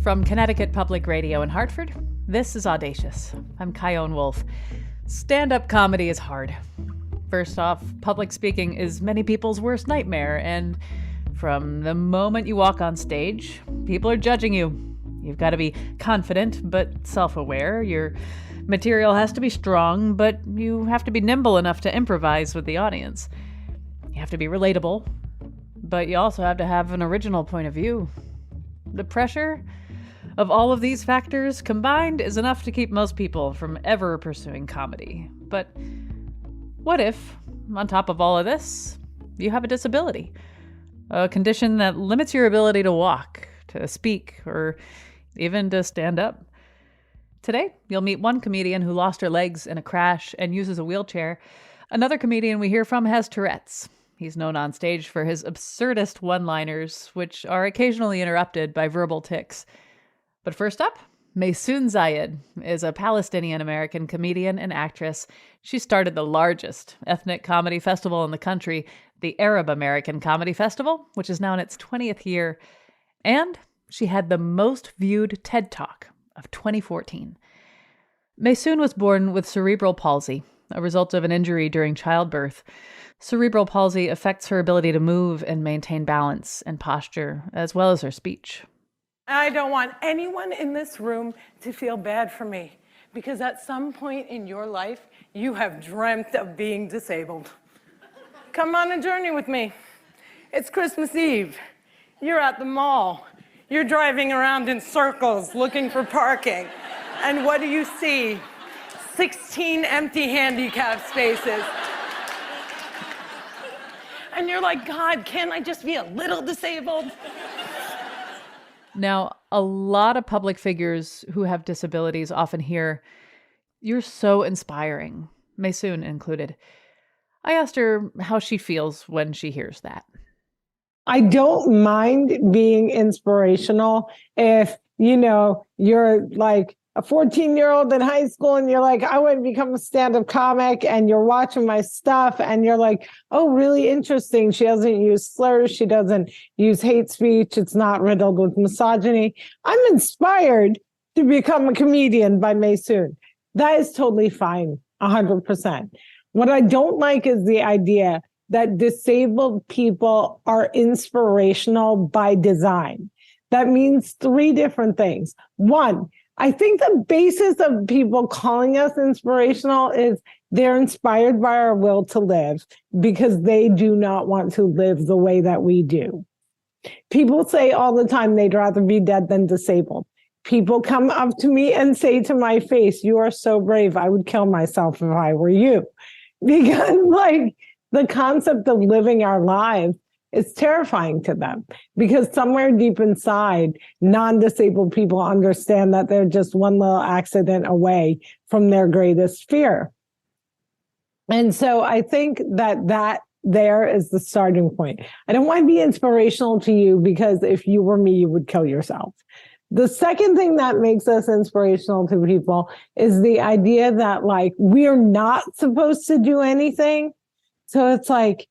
From Connecticut Public Radio in Hartford, this is Audacious. I'm Kyone Wolf. Stand-up comedy is hard. First off, public speaking is many people's worst nightmare, and from the moment you walk on stage, people are judging you. You've got to be confident but self-aware. Your material has to be strong, but you have to be nimble enough to improvise with the audience. You have to be relatable, but you also have to have an original point of view. The pressure of all of these factors combined is enough to keep most people from ever pursuing comedy. But what if, on top of all of this, you have a disability? A condition that limits your ability to walk, to speak, or even to stand up. Today, you'll meet one comedian who lost her legs in a crash and uses a wheelchair. Another comedian we hear from has Tourette's. He's known on stage for his absurdist one-liners, which are occasionally interrupted by verbal tics. But first up, Maysoon Zayed is a Palestinian-American comedian and actress. She started the largest ethnic comedy festival in the country, the Arab American Comedy Festival, which is now in its 20th year. And she had the most viewed TED Talk of 2014. Maysoon was born with cerebral palsy, a result of an injury during childbirth. Cerebral palsy affects her ability to move and maintain balance and posture, as well as her speech. I don't want anyone in this room to feel bad for me, because at some point in your life, you have dreamt of being disabled. Come on a journey with me. It's Christmas Eve. You're at the mall. You're driving around in circles looking for parking. And what do you see? 16 empty handicap spaces. And you're like, God, can't I just be a little disabled? Now, a lot of public figures who have disabilities often hear, "You're so inspiring," Maysoon included. I asked her how she feels when she hears that. I don't mind being inspirational if, you're like a 14-year-old in high school and you're like, I want to become a stand-up comic, and you're watching my stuff and you're like, oh, really interesting. She doesn't use slurs. She doesn't use hate speech. It's not riddled with misogyny. I'm inspired to become a comedian by Maysoon. That is totally fine, 100%. What I don't like is the idea that disabled people are inspirational by design. That means three different things. One, I think the basis of people calling us inspirational is they're inspired by our will to live because they do not want to live the way that we do. People say all the time they'd rather be dead than disabled. People come up to me and say to my face, "You are so brave. I would kill myself if I were you." Because the concept of living our lives is terrifying to them, because somewhere deep inside, non-disabled people understand that they're just one little accident away from their greatest fear. And so I think that there is the starting point. I don't want to be inspirational to you because if you were me, you would kill yourself. The second thing that makes us inspirational to people is the idea that we're not supposed to do anything. So it's like,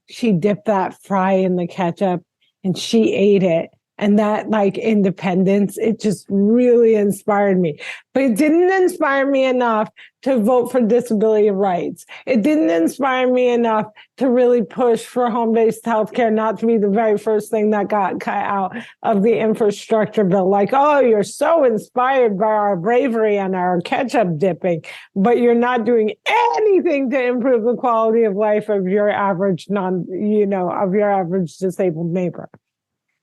she dipped that fry in the ketchup and she ate it. And that independence, it just really inspired me. But it didn't inspire me enough to vote for disability rights. It didn't inspire me enough to really push for home-based healthcare, not to be the very first thing that got cut out of the infrastructure bill. Oh, you're so inspired by our bravery and our ketchup dipping, but you're not doing anything to improve the quality of life of your average your average disabled neighbor.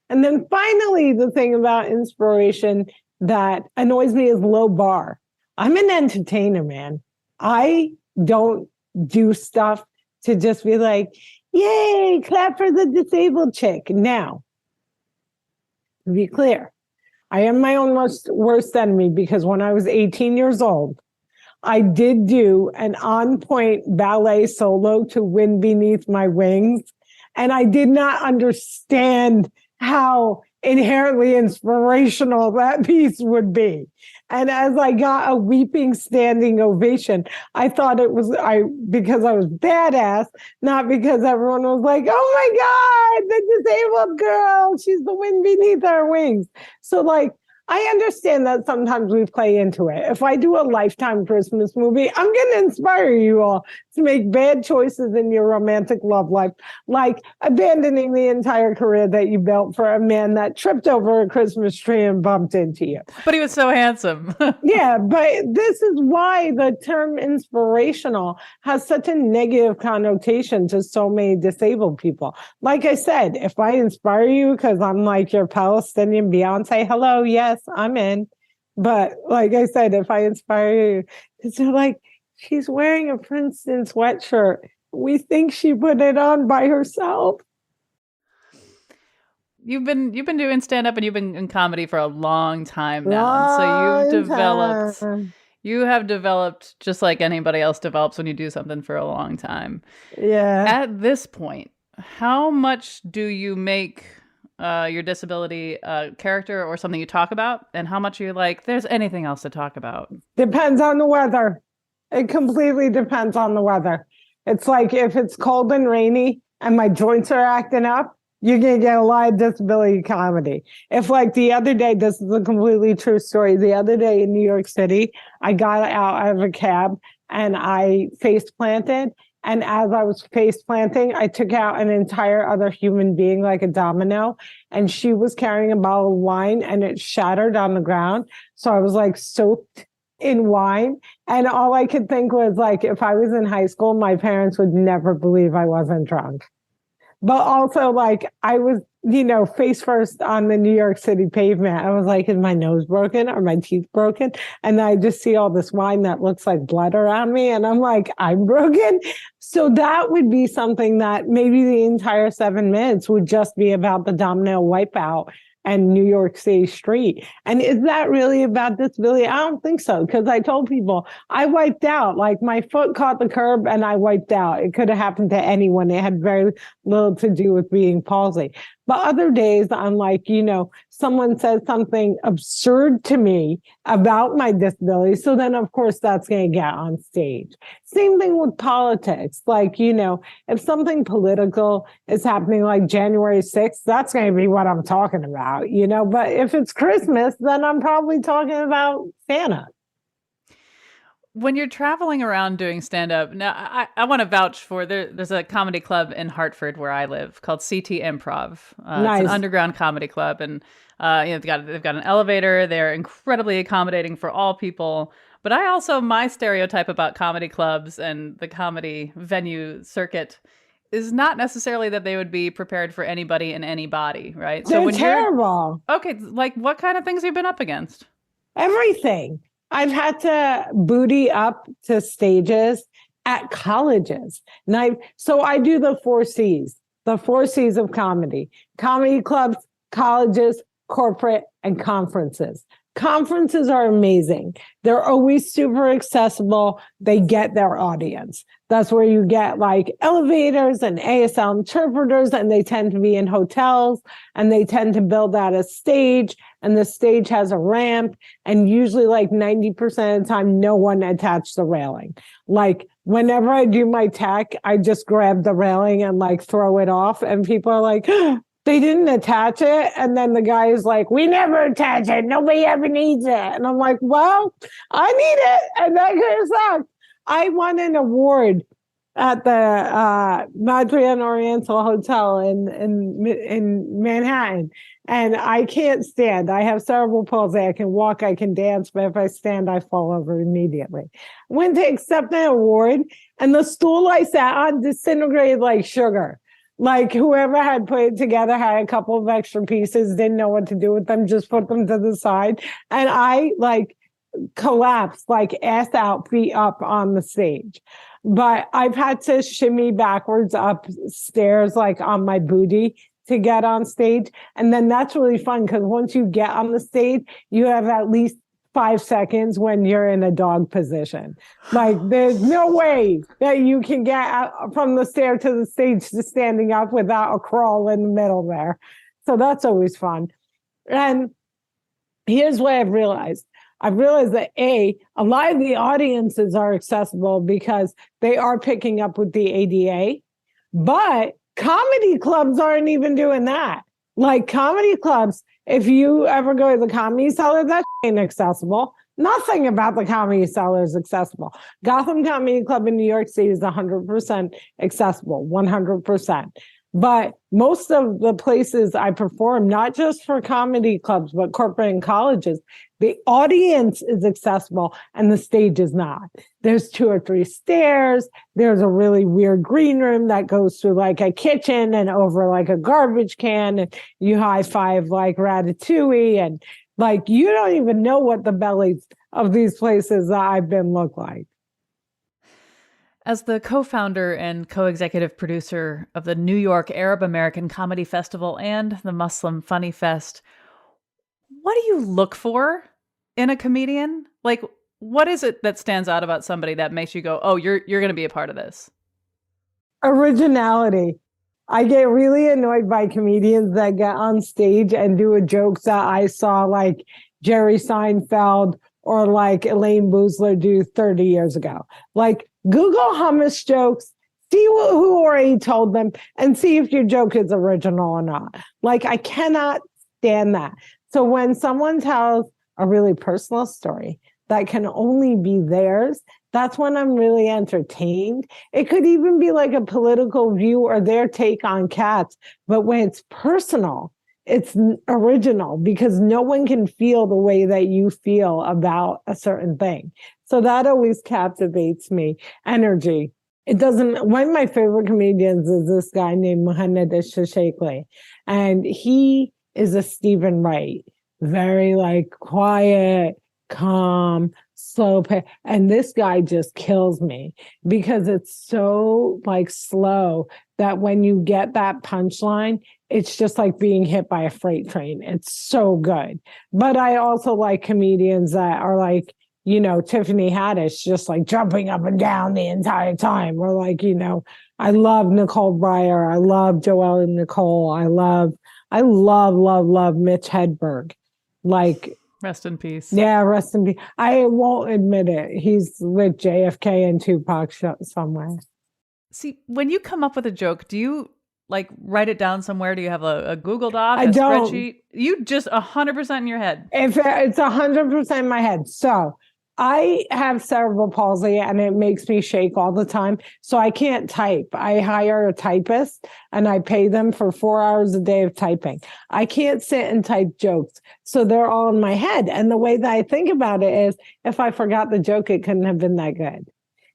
And then finally, the thing about inspiration that annoys me is low bar. I'm an entertainer, man. I don't do stuff to just be like, yay, clap for the disabled chick. Now, to be clear, I am my own worst enemy, because when I was 18 years old, I did do an on-point ballet solo to Wind Beneath My Wings, and I did not understand how inherently inspirational that piece would be. And as I got a weeping standing ovation, I thought it was because I was badass, not because everyone was like, oh my God, the disabled girl, she's the wind beneath our wings. So like, I understand that sometimes we play into it. If I do a Lifetime Christmas movie, I'm going to inspire you all to make bad choices in your romantic love life, like abandoning the entire career that you built for a man that tripped over a Christmas tree and bumped into you. But he was so handsome. Yeah, but this is why the term inspirational has such a negative connotation to so many disabled people. Like I said, if I inspire you because I'm like your Palestinian Beyonce, hello, yes, I'm in. But like I said, if I inspire you, because they're like, she's wearing a Princeton sweatshirt. We think she put it on by herself. You've been doing stand-up and you've been in comedy for a long time now. And so you have developed just like anybody else develops when you do something for a long time. Yeah. At this point, how much do you make your disability character or something you talk about? And how much are you like, there's anything else to talk about? Depends on the weather. It completely depends on the weather. It's like if it's cold and rainy and my joints are acting up, you're going to get a lot of disability comedy. If like the other day, this is a completely true story. The other day in New York City, I got out of a cab and I face planted. And as I was face planting, I took out an entire other human being like a domino. And she was carrying a bottle of wine and it shattered on the ground. So I was like soaked in wine. And all I could think was like, if I was in high school, my parents would never believe I wasn't drunk. But also, like, I was, face first on the New York City pavement. I was like, is my nose broken? Are my teeth broken? And I just see all this wine that looks like blood around me. And I'm like, I'm broken. So that would be something that maybe the entire 7 minutes would just be about the domino wipeout and New York City street. And is that really about disability? I don't think so. Because I told people I wiped out, like my foot caught the curb and I wiped out. It could have happened to anyone. It had very little to do with being palsy. But other days I'm like, someone says something absurd to me about my disability. So then, of course, that's going to get on stage. Same thing with politics. Like, if something political is happening like January 6th, that's going to be what I'm talking about, But if it's Christmas, then I'm probably talking about Santa. When you're traveling around doing stand-up, now I want to vouch for there's a comedy club in Hartford where I live called CT Improv. Nice. It's an underground comedy club, and they've got an elevator. They're incredibly accommodating for all people. But I also, my stereotype about comedy clubs and the comedy venue circuit is not necessarily that they would be prepared for anybody and any body, right? They're terrible. Okay, like what kind of things have you been up against? Everything. I've had to booty up to stages at colleges. So I do the 4 C's of comedy: comedy clubs, colleges, corporate, and conferences. Conferences are amazing. They're always super accessible. They get their audience. That's where you get like elevators and ASL interpreters, and they tend to be in hotels, and they tend to build out a stage, and the stage has a ramp, and usually like 90% of the time, no one attached the railing. Like whenever I do my tech, I just grab the railing and like throw it off, and people are like, they didn't attach it. And then the guy is like, we never attach it. Nobody ever needs it. And I'm like, well, I need it. And that kind of sucks. I won an award at the Madrian Oriental Hotel in Manhattan. And I can't stand. I have cerebral palsy. I can walk, I can dance, but if I stand, I fall over immediately. Went to accept an award, and the stool I sat on disintegrated like sugar. Like whoever had put it together had a couple of extra pieces, didn't know what to do with them, just put them to the side. And I like collapsed, like ass out, feet up on the stage. But I've had to shimmy backwards upstairs, like on my booty to get on stage. And then that's really fun because once you get on the stage, you have at least 5 seconds when you're in a dog position. Like there's no way that you can get out from the stair to the stage to standing up without a crawl in the middle there. So that's always fun. And here's what I've realized. I've realized that a lot of the audiences are accessible because they are picking up with the ADA, but comedy clubs aren't even doing that. Like comedy clubs, if you ever go to the Comedy Cellar, that ain't accessible. Nothing about the Comedy Cellar is accessible. Gotham Comedy Club in New York City is 100% accessible, 100%. But most of the places I perform, not just for comedy clubs, but corporate and colleges, the audience is accessible and the stage is not. There's 2 or 3 stairs. There's a really weird green room that goes through like a kitchen and over like a garbage can. And you high five like Ratatouille. And like, you don't even know what the bellies of these places that I've been look like. As the co-founder and co-executive producer of the New York Arab American Comedy Festival and the Muslim Funny Fest, what do you look for in a comedian? Like, what is it that stands out about somebody that makes you go, oh, you're going to be a part of this? Originality. I get really annoyed by comedians that get on stage and do a joke that I saw like Jerry Seinfeld or like Elaine Boozler do 30 years ago. Like, Google hummus jokes, see who already told them, and see if your joke is original or not. Like, I cannot stand that. So when someone tells a really personal story that can only be theirs, that's when I'm really entertained. It could even be like a political view or their take on cats. But when it's personal, it's original because no one can feel the way that you feel about a certain thing. So that always captivates me. Energy. It doesn't, one of my favorite comedians is this guy named Mohammed Shashakli. And he is a Stephen Wright, very like quiet, calm, slow. And this guy just kills me because it's so like slow that when you get that punchline, it's just like being hit by a freight train. It's so good. But I also like comedians that are like, you know, Tiffany Haddish, just like jumping up and down the entire time. Or like, you know, I love Nicole Breyer. I love Joelle and Nicole. I love Mitch Hedberg. Like, rest in peace. Yeah, rest in peace. I won't admit it. He's with JFK and Tupac somewhere. See, when you come up with a joke, do you like write it down somewhere? Do you have a Google Doc, I a don't. spreadsheet? You just 100% in your head. If it's 100% in my head. So I have cerebral palsy and it makes me shake all the time. So I can't type. I hire a typist and I pay them for 4 hours a day of typing. I can't sit and type jokes. So they're all in my head. And the way that I think about it is if I forgot the joke, it couldn't have been that good.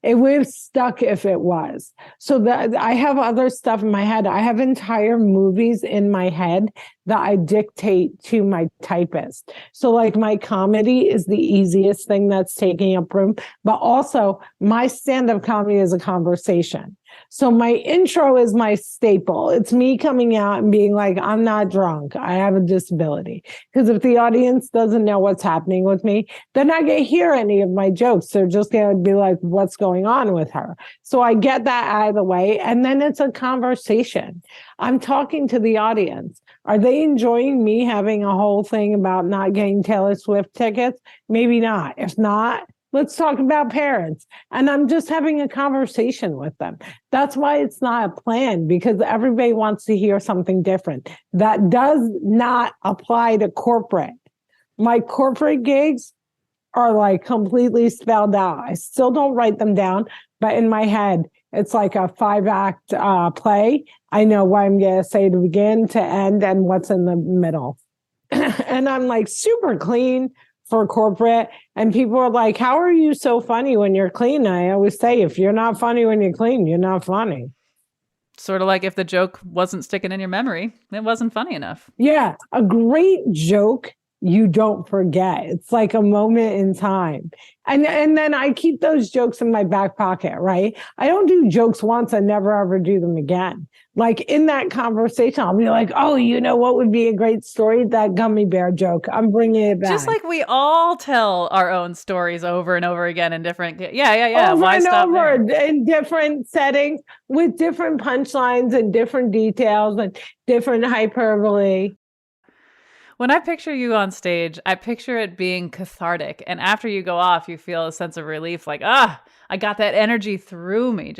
It would have stuck if it was. So that I have other stuff in my head. I have entire movies in my head that I dictate to my typist. So like my comedy is the easiest thing that's taking up room, but also my stand-up comedy is a conversation. So my intro is my staple. It's me coming out and being like, I'm not drunk. I have a disability. Because if the audience doesn't know what's happening with me, they're not going to hear any of my jokes. They're just going to be like, what's going on with her? So I get that out of the way. And then it's a conversation. I'm talking to the audience. Are they enjoying me having a whole thing about not getting Taylor Swift tickets? Maybe not. If not, let's talk about parents. And I'm just having a conversation with them. That's why it's not a plan, because everybody wants to hear something different. That does not apply to corporate. My corporate gigs are like completely spelled out. I still don't write them down, but in my head, it's like a 5-act play. I know what I'm going to say to begin, to end, and what's in the middle. And I'm like super clean for corporate. And people are like, how are you so funny when you're clean? I always say, if you're not funny when you're clean, you're not funny. Sort of like if the joke wasn't sticking in your memory, it wasn't funny enough. Yeah, a great joke you don't forget. It's like a moment in time. And then I keep those jokes in my back pocket, right? I don't do jokes once and never ever do them again. Like in that conversation, I'll be like, oh, you know what would be a great story? That gummy bear joke. I'm bringing it back. Just like we all tell our own stories over and over again in different, yeah. Over Why and stop over there? in different settings with different punchlines and different details and different hyperbole. When I picture you on stage, I picture it being cathartic. And after you go off, you feel a sense of relief, like, I got that energy through me.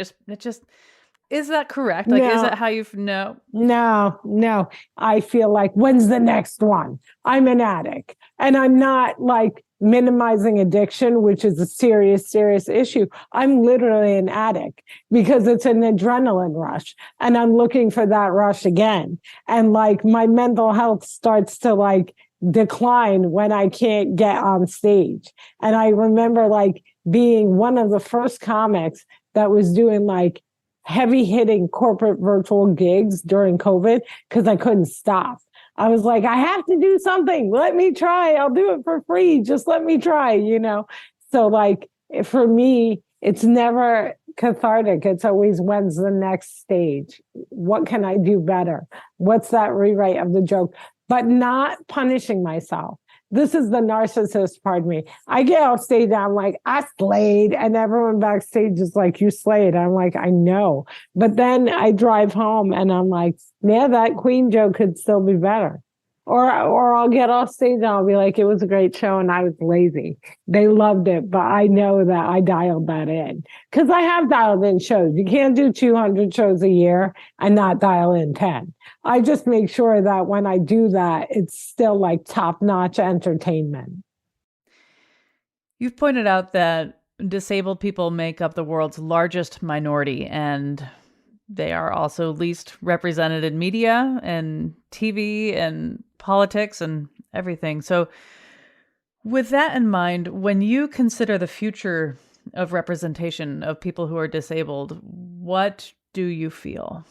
Is that correct? Like, is No, that how you know? no. I feel like, when's the next one? I'm an addict. And I'm not like minimizing addiction, which is a serious, serious issue. I'm literally an addict because it's an adrenaline rush and I'm looking for that rush again. And like my mental health starts to like decline when I can't get on stage. And I remember like being one of the first comics that was doing like heavy hitting corporate virtual gigs during COVID because I couldn't stop. I was like, I have to do something. Let me try. I'll do it for free. Just let me try, you know? So like for me, it's never cathartic. It's always, when's the next stage? What can I do better? What's that rewrite of the joke? But not punishing myself. This is the narcissist part of me. I get off stage and I'm like, I slayed. And everyone backstage is like, you slayed. I'm like, I know. But then I drive home and I'm like, yeah, that Queen joke could still be better. Or I'll get off stage and I'll be like, it was a great show and I was lazy. They loved it, but I know that I dialed that in. Because I have dialed in shows. You can't do 200 shows a year and not dial in 10. I just make sure that when I do that, it's still like top-notch entertainment. You've pointed out that disabled people make up the world's largest minority, and they are also least represented in media and TV and politics and everything. So with that in mind, when you consider the future of representation of people who are disabled, what do you feel?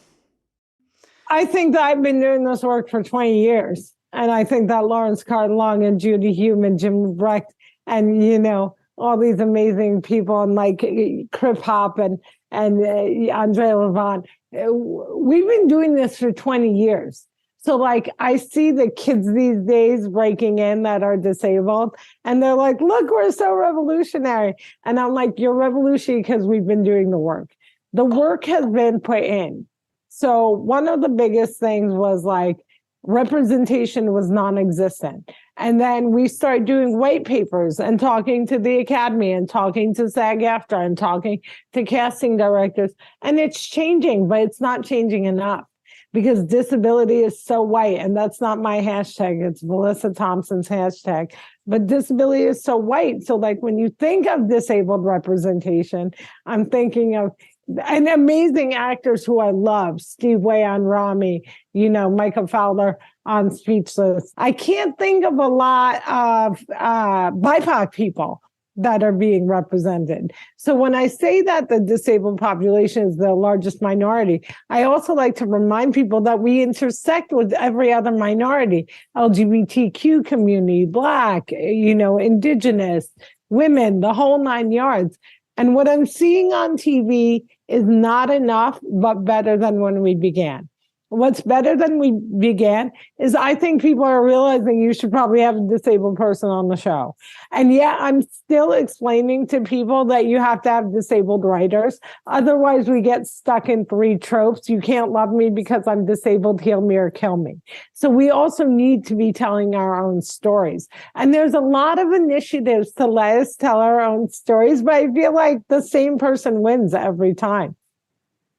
I think that I've been doing this work for 20 years. And I think that Lawrence Cardinal and Judy Hume and Jim Brecht and, you know, all these amazing people and like Crip Hop and Andre Levant, we've been doing this for 20 years. So like I see the kids these days breaking in that are disabled and they're like, look, we're so revolutionary. And I'm like, you're revolutionary because we've been doing the work. The work has been put in. So one of the biggest things was like representation was non-existent. And then we start doing white papers and talking to the Academy and talking to SAG-AFTRA and talking to casting directors. And it's changing, but it's not changing enough because disability is so white. And that's not my hashtag. It's Melissa Thompson's hashtag. But disability is so white. So like when you think of disabled representation, I'm thinking of and amazing actors who I love, Steve Way on Rami, you know, Michael Fowler on Speechless. I can't think of a lot of BIPOC people that are being represented. So when I say that the disabled population is the largest minority, I also like to remind people that we intersect with every other minority, LGBTQ community, Black, you know, Indigenous, women, the whole 9 yards. And what I'm seeing on TV is not enough, but better than when we began. What's better than we began is I think people are realizing you should probably have a disabled person on the show. And yet I'm still explaining to people that you have to have disabled writers. Otherwise, we get stuck in 3 tropes. You can't love me because I'm disabled, heal me or kill me. So we also need to be telling our own stories. And there's a lot of initiatives to let us tell our own stories, but I feel like the same person wins every time.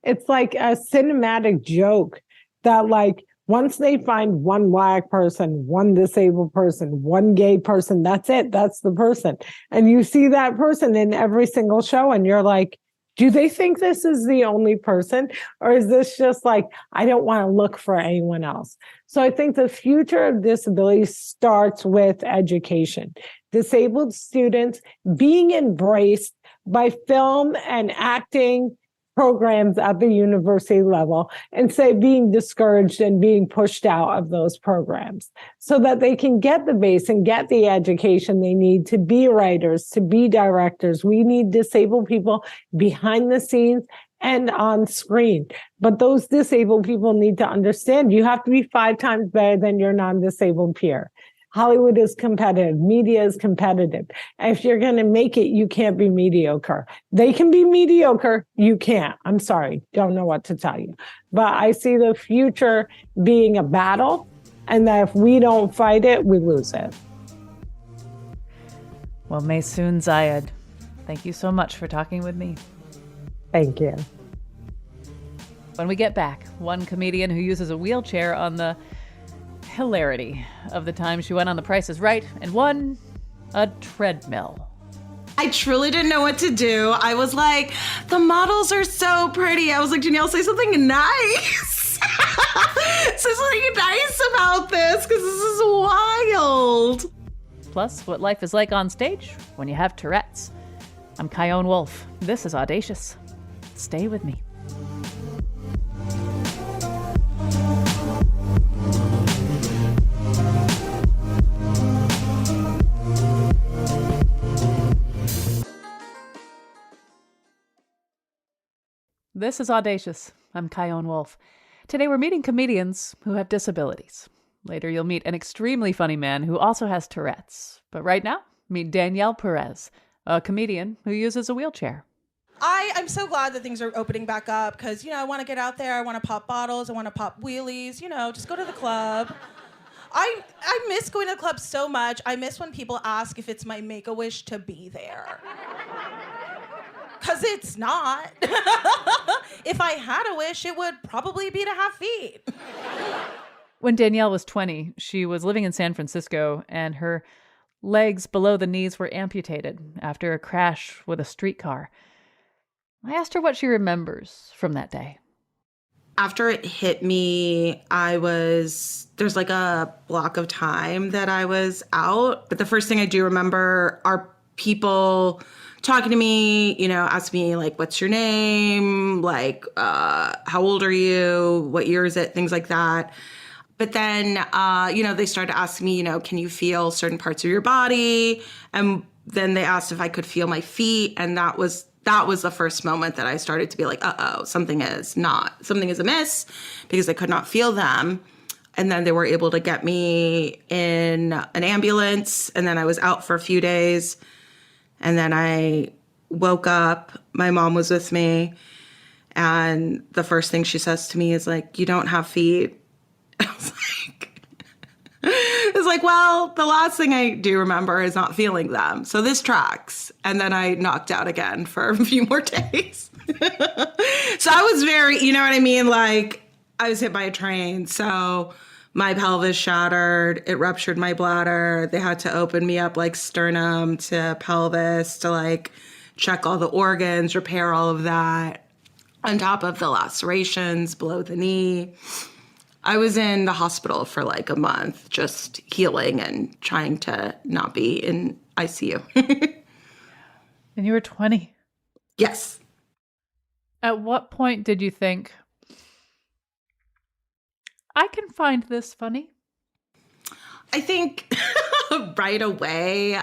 It's like a cinematic joke that like once they find one Black person, one disabled person, one gay person, that's it. That's the person. And you see that person in every single show and you're like, do they think this is the only person? Or is this just like, I don't want to look for anyone else? So I think the future of disability starts with education. Disabled students being embraced by film and acting programs at the university level and say being discouraged and being pushed out of those programs so that they can get the base and get the education they need to be writers, to be directors. We need disabled people behind the scenes and on screen. But those disabled people need to understand you have to be 5 times better than your non-disabled peer. Hollywood is competitive. Media is competitive. And if you're going to make it, you can't be mediocre. They can be mediocre. You can't. I'm sorry. Don't know what to tell you. But I see the future being a battle and that if we don't fight it, we lose it. Well, Maysoon Zayed, thank you so much for talking with me. Thank you. When we get back, one comedian who uses a wheelchair on the hilarity of the time she went on The Price is Right, and one, a treadmill. I truly didn't know what to do. I was like, the models are so pretty. I was like, Janelle, say something nice. Say something nice about this, because this is wild. Plus, what life is like on stage when you have Tourette's. I'm Kyone Wolf. This is Audacious. Stay with me. This is Audacious. I'm Kyone Wolf. Today we're meeting comedians who have disabilities. Later you'll meet an extremely funny man who also has Tourette's. But right now, meet Danielle Perez, a comedian who uses a wheelchair. I'm so glad that things are opening back up because, I want to get out there. I want to pop bottles. I want to pop wheelies, just go to the club. I miss going to the club so much. I miss when people ask if it's my Make-A-Wish to be there. Because it's not. If I had a wish, it would probably be to have feet. When Danielle was 20, she was living in San Francisco and her legs below the knees were amputated after a crash with a streetcar. I asked her what she remembers from that day. After it hit me, there's like a block of time that I was out. But the first thing I do remember are people talking to me, asking me like, what's your name? Like, how old are you? What year is it? Things like that. But then, they started asking me, can you feel certain parts of your body? And then they asked if I could feel my feet. And that was the first moment that I started to be like, something is amiss, because I could not feel them. And then they were able to get me in an ambulance. And then I was out for a few days. And then I woke up, my mom was with me, and the first thing she says to me is like, you don't have feet. I was like, well, the last thing I do remember is not feeling them. So this tracks. And then I knocked out again for a few more days. So I was very, you know what I mean? Like, I was hit by a train. So my pelvis shattered. It ruptured my bladder. They had to open me up like sternum to pelvis to like check all the organs, repair all of that. On top of the lacerations below the knee. I was in the hospital for like a month, just healing and trying to not be in ICU. And you were 20? Yes. At what point did you think, I can find this funny? I think right away,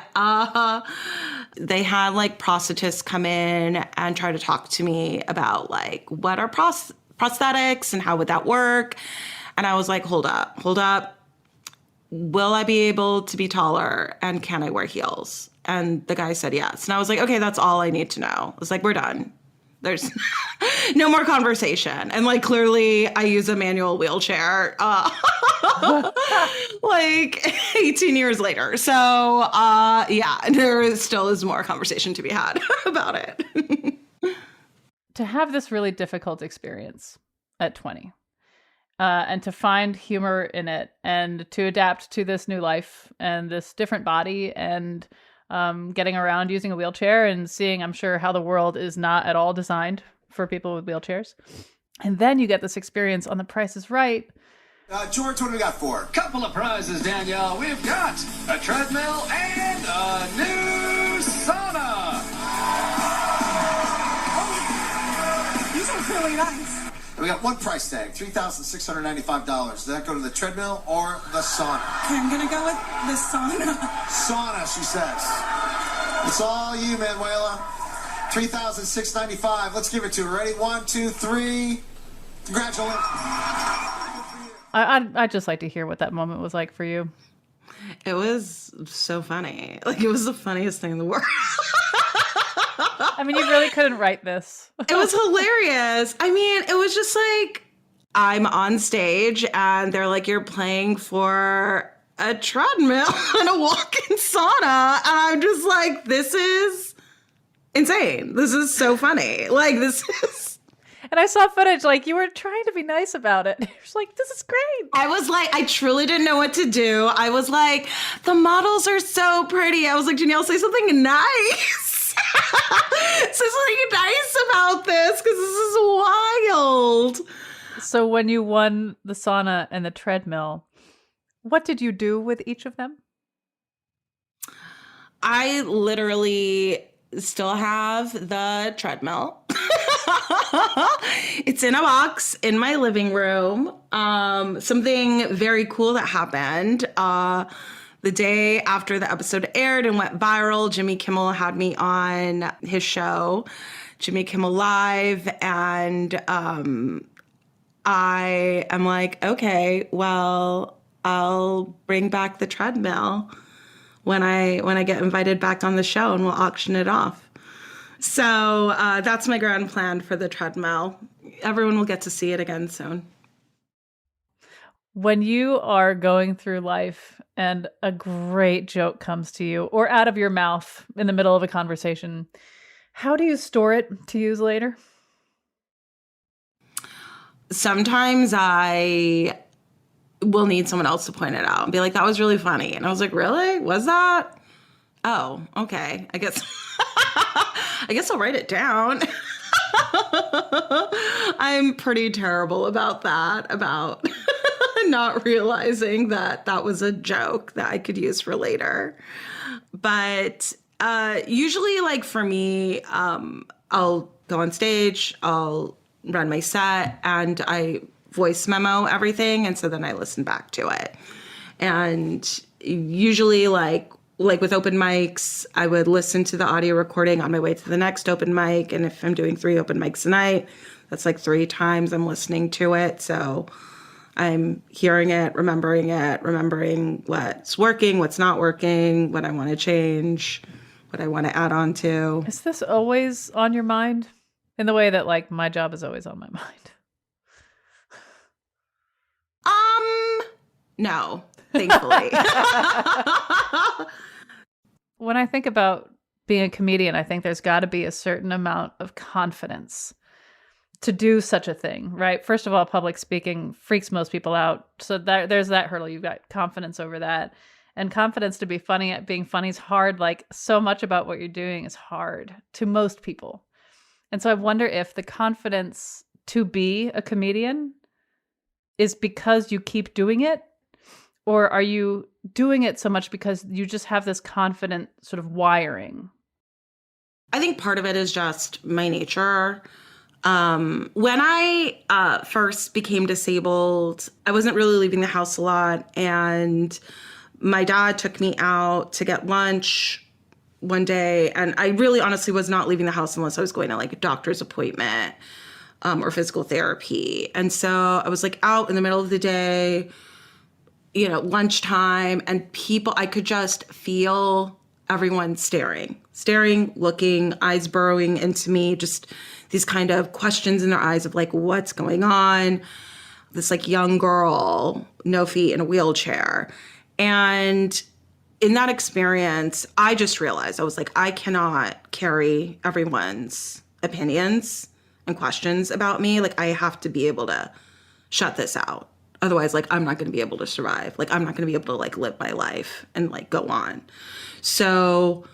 they had like prosthetists come in and try to talk to me about like, what are prosthetics and how would that work? And I was like, hold up. Will I be able to be taller? And can I wear heels? And the guy said yes. And I was like, okay, that's all I need to know. I was like, we're done. There's no more conversation. And like, clearly I use a manual wheelchair, like 18 years later. So there still is more conversation to be had about it. To have this really difficult experience at 20, and to find humor in it and to adapt to this new life and this different body and getting around using a wheelchair and seeing, I'm sure, how the world is not at all designed for people with wheelchairs. And then you get this experience on The Price is Right. George, what do we got for? Couple of prizes, Danielle. We've got a treadmill and a new sauna. Oh, these are really nice. We got one price tag, $3,695. Does that go to the treadmill or the sauna? I'm going to go with the sauna. Sauna, she says. It's all you, Manuela. $3,695. Let's give it to her. Ready? 1, 2, 3. Congratulations. I'd just like to hear what that moment was like for you. It was so funny. Like, it was the funniest thing in the world. I mean, you really couldn't write this. It was hilarious. I mean, it was just like, I'm on stage and they're like, you're playing for a treadmill and a walk-in sauna. And I'm just like, this is insane. This is so funny. Like, this is... And I saw footage, like, you were trying to be nice about it. You're just like, this is great. I was like, I truly didn't know what to do. I was like, the models are so pretty. I was like, Janelle, say something nice. Say something nice about this, because this is wild. So when you won the sauna and the treadmill, what did you do with each of them? I literally still have the treadmill. It's in a box in my living room. Something very cool that happened. The day after the episode aired and went viral, Jimmy Kimmel had me on his show, Jimmy Kimmel Live, and I am like, okay, well, I'll bring back the treadmill when I get invited back on the show, and we'll auction it off. So that's my grand plan for the treadmill. Everyone will get to see it again soon. When you are going through life and a great joke comes to you or out of your mouth in the middle of a conversation, how do you store it to use later? Sometimes I will need someone else to point it out and be like, that was really funny. And I was like, really? Was that? Oh, okay. I guess I'll write it down. I'm pretty terrible about that, about not realizing that that was a joke that I could use for later. But usually, like, for me, I'll go on stage, I'll run my set, and I voice memo everything, and so then I listen back to it. And usually, like with open mics, I would listen to the audio recording on my way to the next open mic. And if I'm doing 3 open mics a night, that's like 3 times I'm listening to it. So I'm hearing it, remembering what's working, what's not working, what I want to change, what I want to add on to. Is this always on your mind? In the way that, like, my job is always on my mind. No, thankfully. When I think about being a comedian, I think there's got to be a certain amount of confidence to do such a thing, right? First of all, public speaking freaks most people out. So there's that hurdle. You've got confidence over that. And confidence to be funny at being funny is hard. Like, so much about what you're doing is hard to most people. And so I wonder if the confidence to be a comedian is because you keep doing it, or are you doing it so much because you just have this confident sort of wiring? I think part of it is just my nature. When I first became disabled, I wasn't really leaving the house a lot, and my dad took me out to get lunch one day, and I really honestly was not leaving the house unless I was going to, like, a doctor's appointment or physical therapy. And so I was, like, out in the middle of the day, you know, lunchtime, and I could just feel everyone staring, looking, eyes burrowing into me, just these kind of questions in their eyes of, like, what's going on? This, like, young girl, no feet, in a wheelchair. And in that experience, I just realized, I was like, I cannot carry everyone's opinions and questions about me. Like, I have to be able to shut this out. Otherwise, like, I'm not going to be able to survive. Like, I'm not going to be able to, like, live my life and, like, go on. So,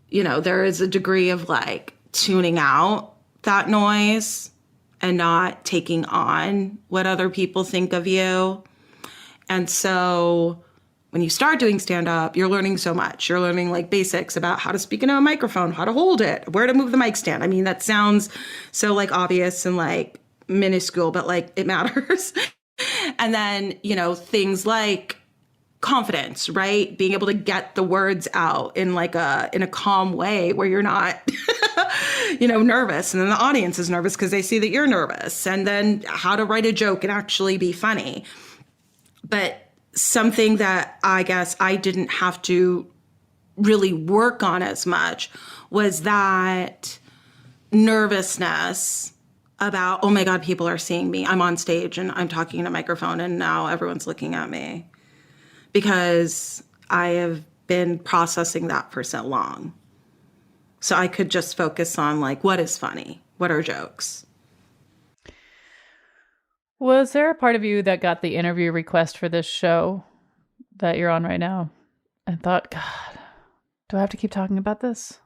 you know, there is a degree of, like, tuning out that noise and not taking on what other people think of you. And so when you start doing stand-up, you're learning so much. You're learning, like, basics about how to speak into a microphone, how to hold it, where to move the mic stand. I mean, that sounds so, like, obvious and, like, minuscule, but, like, it matters. And then, you know, things like confidence, right? Being able to get the words out in, like, in a calm way where you're not, you know, nervous. And then the audience is nervous because they see that you're nervous. And then how to write a joke and actually be funny. But something that I guess I didn't have to really work on as much was that nervousness about, oh my God, people are seeing me. I'm on stage and I'm talking in a microphone and now everyone's looking at me, because I have been processing that for so long. So I could just focus on like, what is funny? What are jokes? Was there a part of you that got the interview request for this show that you're on right now and thought, God, do I have to keep talking about this?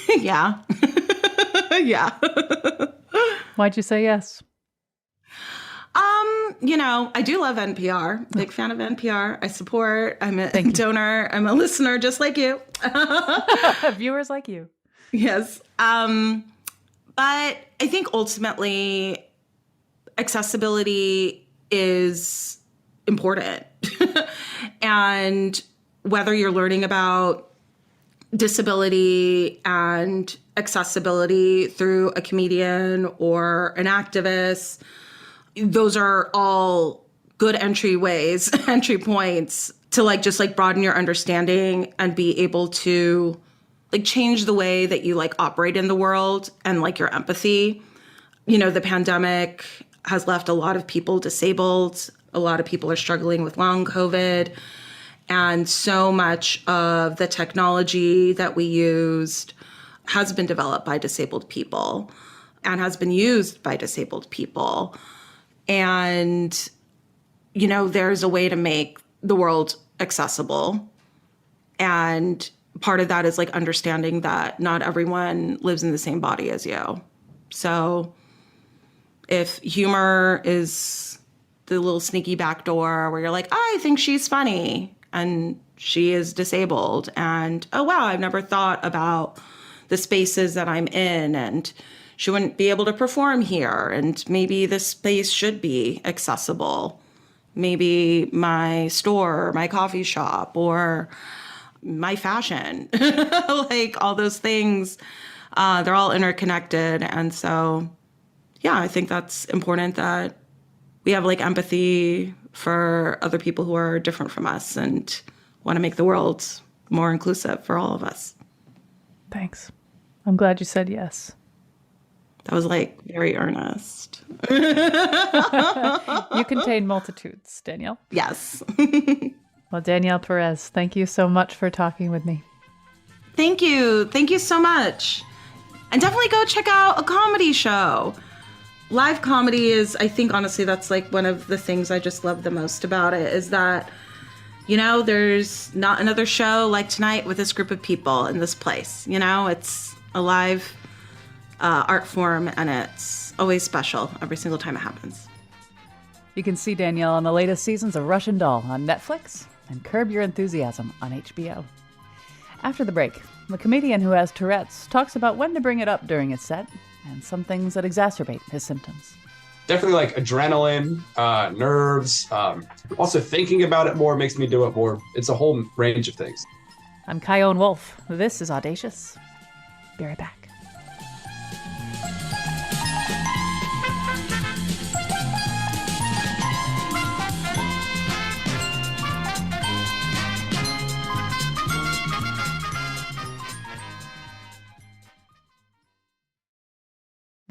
Yeah. Yeah. Why'd you say yes? I do love NPR. Big fan of NPR. I support. I'm a donor. I'm a listener just like you. Viewers like you. Yes. But I think ultimately accessibility is important. And whether you're learning about disability and accessibility through a comedian or an activist, those are all good entry points to like just like broaden your understanding and be able to like change the way that you like operate in the world and like your empathy. The pandemic has left a lot of people disabled. A lot of people are struggling with long COVID. And so much of the technology that we used has been developed by disabled people and has been used by disabled people. And, there's a way to make the world accessible. And part of that is like understanding that not everyone lives in the same body as you. So if humor is the little sneaky back door where you're like, I think she's funny and she is disabled, and oh wow, I've never thought about the spaces that I'm in, and she wouldn't be able to perform here, and maybe this space should be accessible. Maybe my store, or my coffee shop, or my fashion, like all those things, they're all interconnected. And so, yeah, I think that's important that we have like empathy for other people who are different from us and want to make the world more inclusive for all of us. Thanks. I'm glad you said yes. That was like very earnest. You contain multitudes, Danielle. Yes. Well, Danielle Perez, thank you so much for talking with me. Thank you. Thank you so much. And definitely go check out a comedy show. Live comedy is, I think, honestly, that's like one of the things I just love the most about it is that, there's not another show like tonight with this group of people in this place. It's a live art form, and it's always special every single time it happens. You can see Danielle on the latest seasons of Russian Doll on Netflix and Curb Your Enthusiasm on HBO. After the break, the comedian who has Tourette's talks about when to bring it up during his set and some things that exacerbate his symptoms. Definitely like adrenaline, nerves. Also thinking about it more makes me do it more. It's a whole range of things. I'm Kyone Wolf. This is Audacious. Be right back.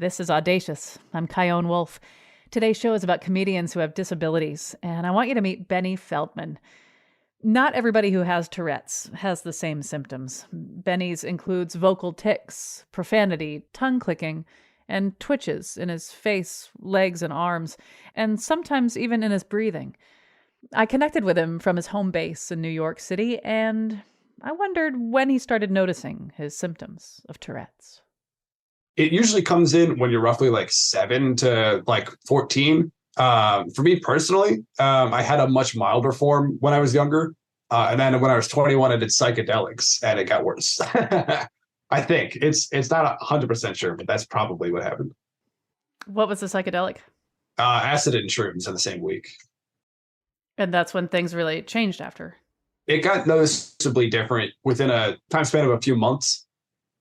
This is Audacious. I'm Kyone Wolf. Today's show is about comedians who have disabilities, and I want you to meet Benny Feldman. Not everybody who has Tourette's has the same symptoms. Benny's includes vocal tics, profanity, tongue clicking, and twitches in his face, legs, and arms, and sometimes even in his breathing. I connected with him from his home base in New York City, and I wondered when he started noticing his symptoms of Tourette's. It usually comes in when you're roughly like 7 to like 14. For me personally, I had a much milder form when I was younger. And then when I was 21, I did psychedelics and it got worse. I think it's not 100% sure, but that's probably what happened. What was the psychedelic? Acid and shrooms in the same week. And that's when things really changed after. It got noticeably different within a time span of a few months.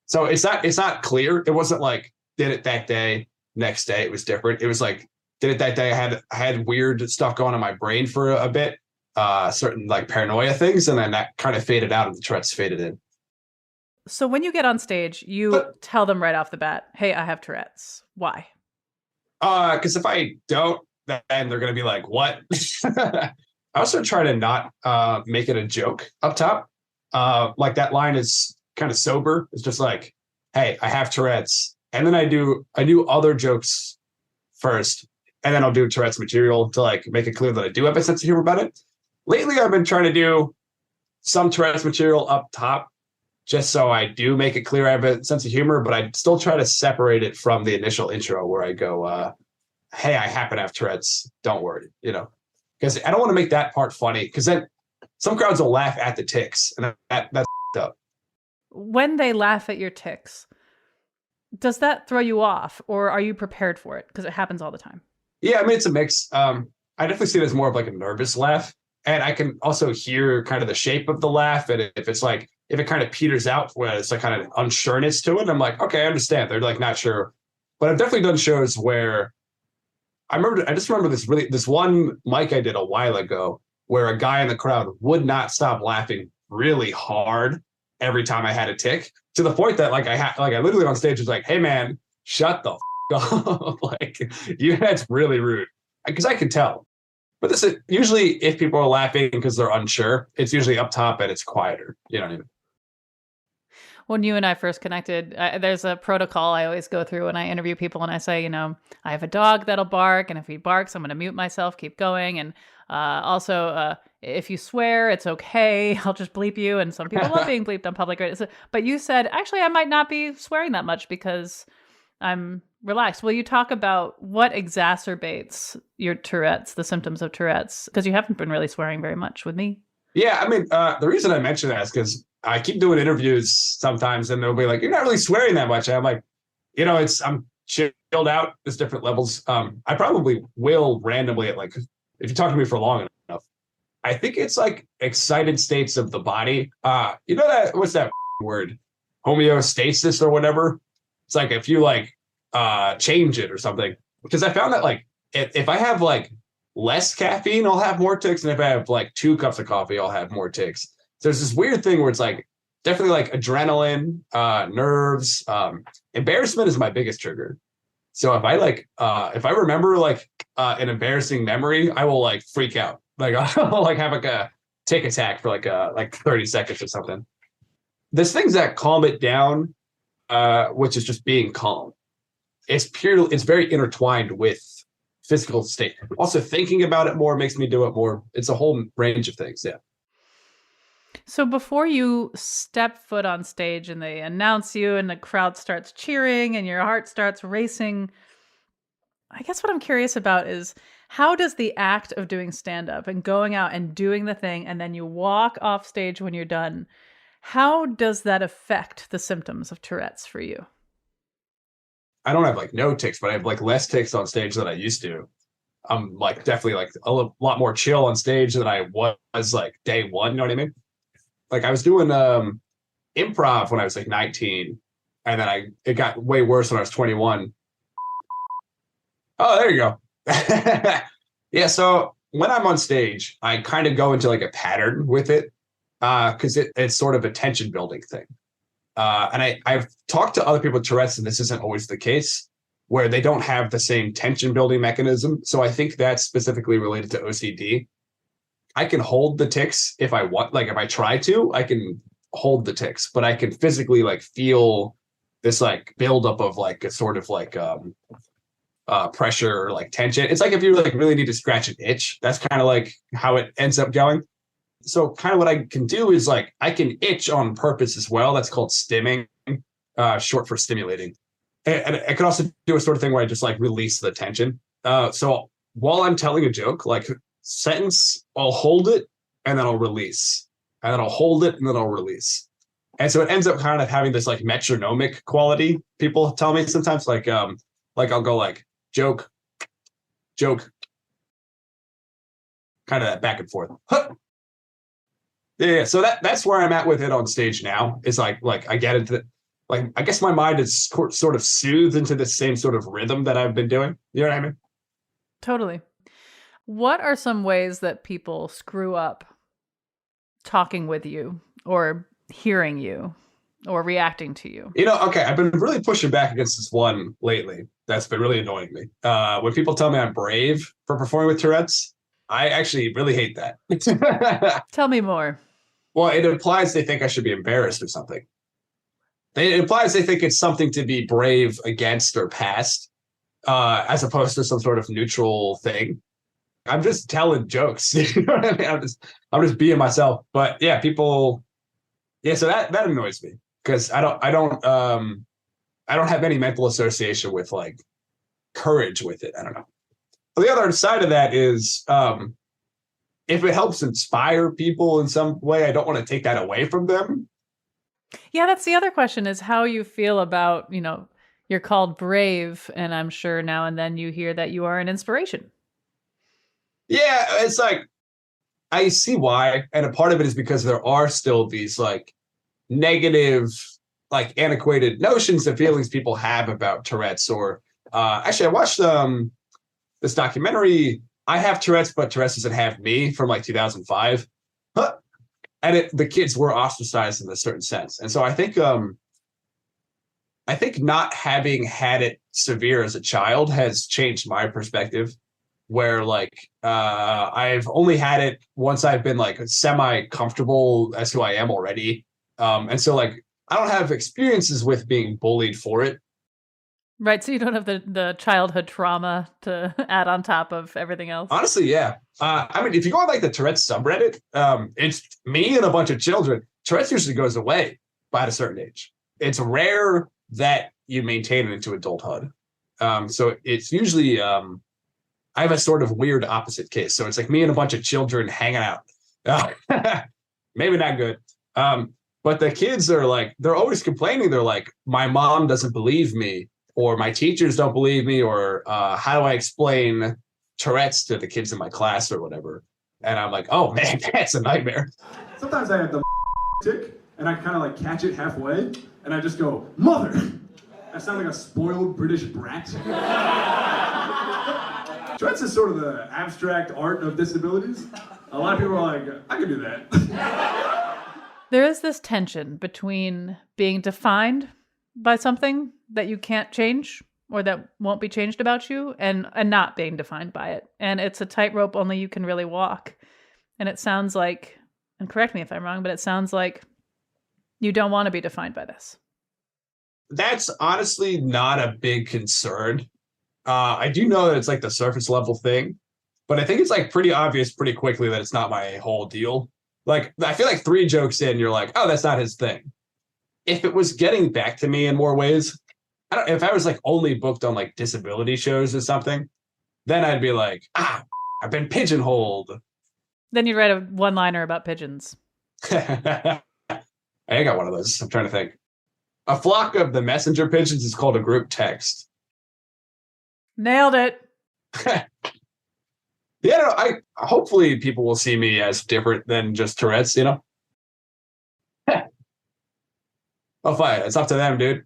So it's not clear. It wasn't like did it that day, next day it was different. It was like did it that day. I had weird stuff going on in my brain for a bit, certain like paranoia things, and then that kind of faded out and the Tourette's faded in. So when you get on stage, you tell them right off the bat, "Hey, I have Tourette's." Why? Because if I don't, then they're gonna be like, "What?" I also try to not make it a joke up top. Like that line is kind of sober. It's just like, "Hey, I have Tourette's," and then I do other jokes first, and then I'll do Tourette's material to like make it clear that I do have a sense of humor about it. Lately, I've been trying to do some Tourette's material up top, just so I do make it clear I have a sense of humor, but I still try to separate it from the initial intro where I go, "Hey, I happen to have Tourette's. Don't worry," because I don't want to make that part funny, because then some crowds will laugh at the tics, and that's up. When they laugh at your tics, does that throw you off, or are you prepared for it? Because it happens all the time. Yeah, I mean, it's a mix. I definitely see it as more of like a nervous laugh. And I can also hear kind of the shape of the laugh. And if it kind of peters out where it's like kind of unsureness to it, I'm like, okay, I understand. They're like not sure. But I've definitely done shows where I just remember this one mic I did a while ago where a guy in the crowd would not stop laughing really hard every time I had a tick, to the point that I literally on stage was like, "Hey man, shut the up." Like, that's really rude, because I can tell. But this is usually, if people are laughing because they're unsure, it's usually up top and it's quieter. You know what I mean? When you and I first connected, there's a protocol I always go through when I interview people, and I say, I have a dog that'll bark, and if he barks, I'm going to mute myself, keep going. And also, if you swear, it's okay. I'll just bleep you. And some people love being bleeped on public radio. But you said, actually, I might not be swearing that much because I'm relaxed. Will you talk about what exacerbates your Tourette's, the symptoms of Tourette's? Because you haven't been really swearing very much with me. Yeah, I mean, the reason I mention that is because I keep doing interviews sometimes, and they'll be like, "You're not really swearing that much." And I'm like, I'm chilled out. There's different levels. I probably will randomly if you talk to me for long enough. I think it's like excited states of the body. What's that word? Homeostasis or whatever. It's like if you change it or something. Because I found that if I have less caffeine, I'll have more tics, and if I have 2 cups of coffee, I'll have more tics. So there's this weird thing where it's definitely adrenaline, nerves, embarrassment is my biggest trigger. So if I remember an embarrassing memory, I will freak out. I'll have a tic attack for 30 seconds or something. There's things that calm it down, which is just being calm. It's very intertwined with physical state. Also, thinking about it more makes me do it more. It's a whole range of things. Yeah. So before you step foot on stage and they announce you and the crowd starts cheering and your heart starts racing, I guess what I'm curious about is, how does the act of doing stand-up and going out and doing the thing and then you walk off stage when you're done, how does that affect the symptoms of Tourette's for you? I don't have no tics, but I have less tics on stage than I used to. I'm definitely a lot more chill on stage than I was day one. You know what I mean? I was doing improv when I was 19, and then it got way worse when I was 21. Oh, there you go. Yeah. So when I'm on stage, I kind of go into a pattern with it, because it's sort of a tension building thing. And I've talked to other people with Tourette's, and this isn't always the case, where they don't have the same tension building mechanism. So I think that's specifically related to OCD. I can hold the tics if I want, if I try to, I can hold the tics, but I can physically feel this buildup of a sort of pressure or tension. It's if you really need to scratch an itch. That's kind of how it ends up going. So kind of what I can do is I can itch on purpose as well. That's called stimming, short for stimulating. And I can also do a sort of thing where I just release the tension. So while I'm telling a joke, sentence, I'll hold it and then I'll release, and then I'll hold it and then I'll release. And so it ends up kind of having this metronomic quality. People tell me sometimes I'll go joke, joke, kind of that back and forth. Yeah. So that's where I'm at with it on stage now. Is I get into I guess my mind is sort of soothed into the same sort of rhythm that I've been doing. You know what I mean? Totally. What are some ways that people screw up talking with you or hearing you or reacting to you? Okay, I've been really pushing back against this one lately. that's been really annoying me. When people tell me I'm brave for performing with Tourette's, I actually really hate that. Tell me more. Well, it implies they think I should be embarrassed or something. It implies they think it's something to be brave against or past, as opposed to some sort of neutral thing. I'm just telling jokes. You know what I mean? I'm just being myself. But yeah, people. Yeah, so that annoys me because I don't have any mental association with like courage with it. I don't know. But the other side of that is if it helps inspire people in some way, I don't want to take that away from them. Yeah, that's the other question is how you feel about, you're called brave, and I'm sure now and then you hear that you are an inspiration. Yeah, it's like, I see why. And a part of it is because there are still these like negative, like antiquated notions and feelings people have about Tourette's. Or actually, I watched this documentary, I Have Tourette's, but Tourette's Doesn't Have Me, from like 2005. And the kids were ostracized in a certain sense. And so I think not having had it severe as a child has changed my perspective, where like I've only had it once I've been like semi-comfortable as who I am already. And so like I don't have experiences with being bullied for it. Right, so you don't have the childhood trauma to add on top of everything else. Honestly, yeah. I mean, if you go on like the Tourette's subreddit, it's me and a bunch of children. Tourette's usually goes away by a certain age. It's rare that you maintain it into adulthood. So it's usually I have a sort of weird opposite case. So it's like me and a bunch of children hanging out. Maybe not good. But the kids are like, they're always complaining. They're like, my mom doesn't believe me, or my teachers don't believe me, or how do I explain Tourette's to the kids in my class or whatever? And I'm like, oh man, that's a nightmare. Sometimes I have the tick, and I kind of like catch it halfway, and I just go, mother! I sound like a spoiled British brat. Tourette's is sort of the abstract art of disabilities. A lot of people are like, I could do that. There is this tension between being defined by something that you can't change or that won't be changed about you and not being defined by it. And it's a tightrope only you can really walk. And it sounds like, and correct me if I'm wrong, but it sounds like you don't want to be defined by this. That's honestly not a big concern. I do know that it's like the surface level thing, but I think it's like pretty obvious pretty quickly that it's not my whole deal. Like, I feel like 3 jokes in, you're like, oh, that's not his thing. If it was getting back to me in more ways, if I was like only booked on like disability shows or something, then I'd be like, I've been pigeonholed. Then you'd write a one-liner about pigeons. I got one of those. I'm trying to think. A flock of the messenger pigeons is called a group text. Nailed it. Yeah, no, hopefully people will see me as different than just Tourette's, you know? Oh, fine. It's up to them, dude.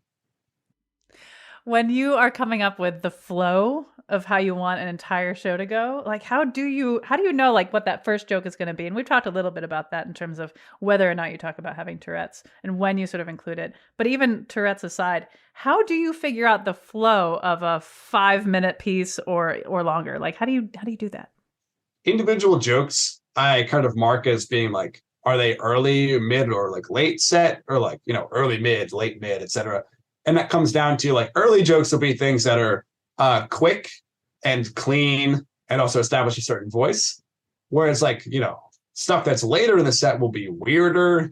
When you are coming up with the flow of how you want an entire show to go, like how do you know like what that first joke is going to be? And we've talked a little bit about that in terms of whether or not you talk about having Tourette's and when you sort of include it. But even Tourette's aside, how do you figure out the flow of a 5-minute piece or longer? Like how do you do that? Individual jokes I kind of mark as being like, are they early, mid, or like late set, or like, early mid, late mid, etc. And that comes down to like early jokes will be things that are quick and clean and also establish a certain voice. Whereas like, stuff that's later in the set will be weirder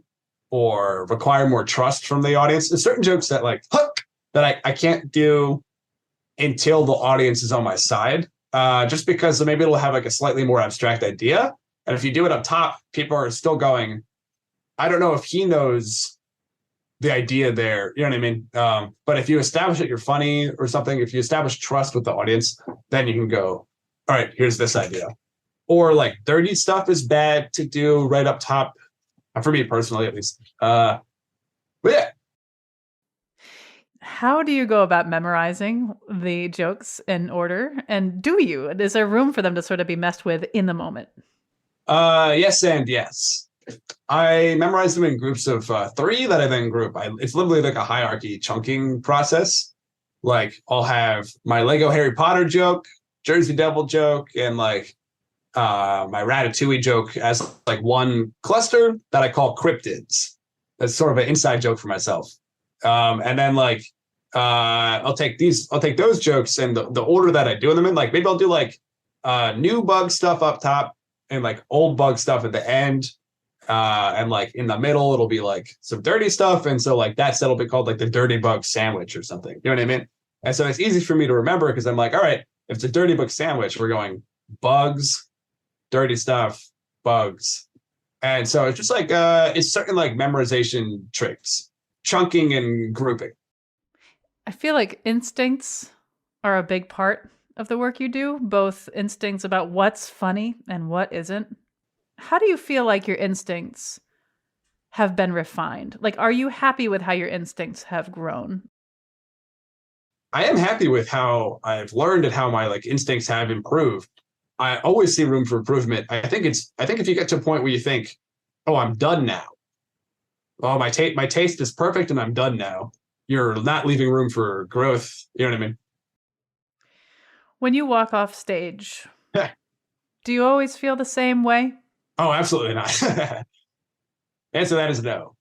or require more trust from the audience. There's certain jokes that like hook that I can't do until the audience is on my side. Just because maybe it'll have like a slightly more abstract idea. And if you do it up top, people are still going, I don't know if he knows the idea there. You know what I mean? But if you establish that you're funny or something, if you establish trust with the audience, then you can go, all right, here's this idea. Or like dirty stuff is bad to do right up top. For me personally, at least. But yeah. How do you go about memorizing the jokes in order? And do you? Is there room for them to sort of be messed with in the moment? Yes and yes. I memorize them in groups of 3 that I then group. It's literally like a hierarchy chunking process. like I'll have my Lego Harry Potter joke, Jersey Devil joke, and like my Ratatouille joke as like one cluster that I call cryptids. That's sort of an inside joke for myself. And then like I'll take those jokes and the order that I do them in, like maybe I'll do like new bug stuff up top and like old bug stuff at the end. And like in the middle, it'll be like some dirty stuff. And so like that'll be called like the dirty bug sandwich or something. You know what I mean? And so it's easy for me to remember because I'm like, all right, if it's a dirty bug sandwich, we're going bugs, dirty stuff, bugs. And so it's just like, it's certain like memorization tricks, chunking and grouping. I feel like instincts are a big part of the work you do, both instincts about what's funny and what isn't. How do you feel like your instincts have been refined? Like, are you happy with how your instincts have grown? I am happy with how I've learned and how my like instincts have improved. I always see room for improvement. I think if you get to a point where you think, oh, I'm done now. Oh, my taste is perfect and I'm done now. You're not leaving room for growth. You know what I mean? When you walk off stage, do you always feel the same way? Oh, absolutely not. Answer that is no.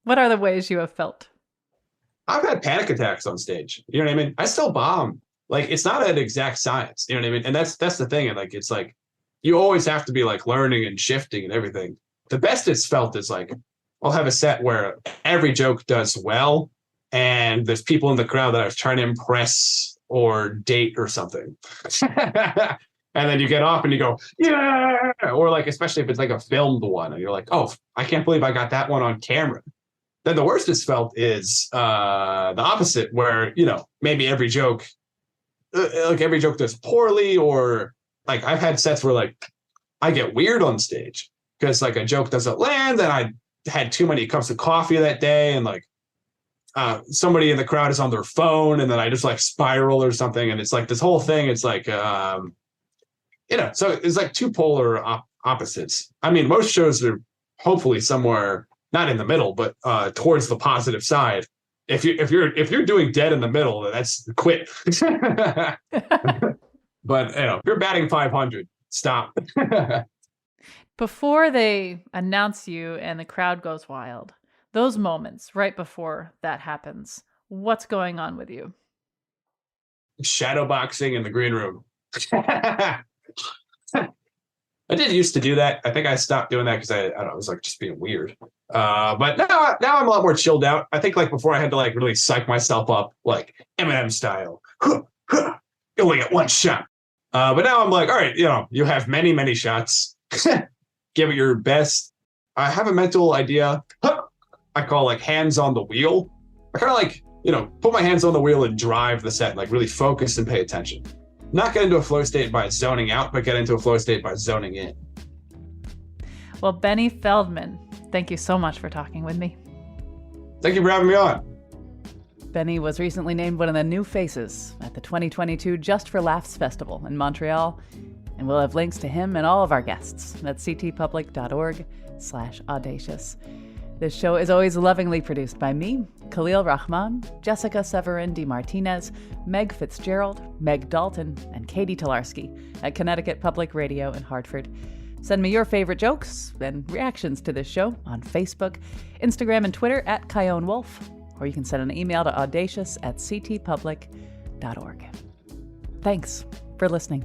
What are the ways you have felt? I've had panic attacks on stage. You know what I mean? I still bomb. Like, it's not an exact science. You know what I mean? And that's the thing. And like, it's like, you always have to be like learning and shifting and everything. The best it's felt is like, I'll have a set where every joke does well. And there's people in the crowd that I was trying to impress or date or something. And then you get off and you go, yeah. Or like, especially if it's like a filmed one and you're like, oh, I can't believe I got that one on camera. Then the worst it's felt is the opposite, where, you know, maybe every joke does poorly, or like I've had sets where like I get weird on stage because like a joke doesn't land and I had too many cups of coffee that day, and like somebody in the crowd is on their phone and then I just like spiral or something. And it's like this whole thing. It's like, you know, so it's like two polar opposites. I mean, most shows are hopefully somewhere not in the middle, but towards the positive side. If you're doing dead in the middle, that's quit. But you know, if you're batting 500, stop. Before they announce you and the crowd goes wild, those moments right before that happens, what's going on with you? Shadow boxing in the green room. I did used to do that. I think I stopped doing that because I don't know, it was like just being weird. But now I'm a lot more chilled out. I think like before I had to like really psych myself up, like Eminem style. You only get one shot. But now I'm like, all right, you know, you have many, many shots. Give it your best. I have a mental idea. I call like hands on the wheel. I kind of like, you know, put my hands on the wheel and drive the set, like really focus and pay attention. Not get into a flow state by zoning out, but get into a flow state by zoning in. Well, Benny Feldman, thank you so much for talking with me. Thank you for having me on. Benny was recently named one of the new faces at the 2022 Just for Laughs Festival in Montreal, and we'll have links to him and all of our guests at ctpublic.org/audacious. This show is always lovingly produced by me, Khalil Rahman, Jessica Severin DeMartinez, Meg Fitzgerald, Meg Dalton, and Katie Tolarski at Connecticut Public Radio in Hartford. Send me your favorite jokes and reactions to this show on Facebook, Instagram, and Twitter at Kyone Wolf, or you can send an email to audacious@ctpublic.org. Thanks for listening.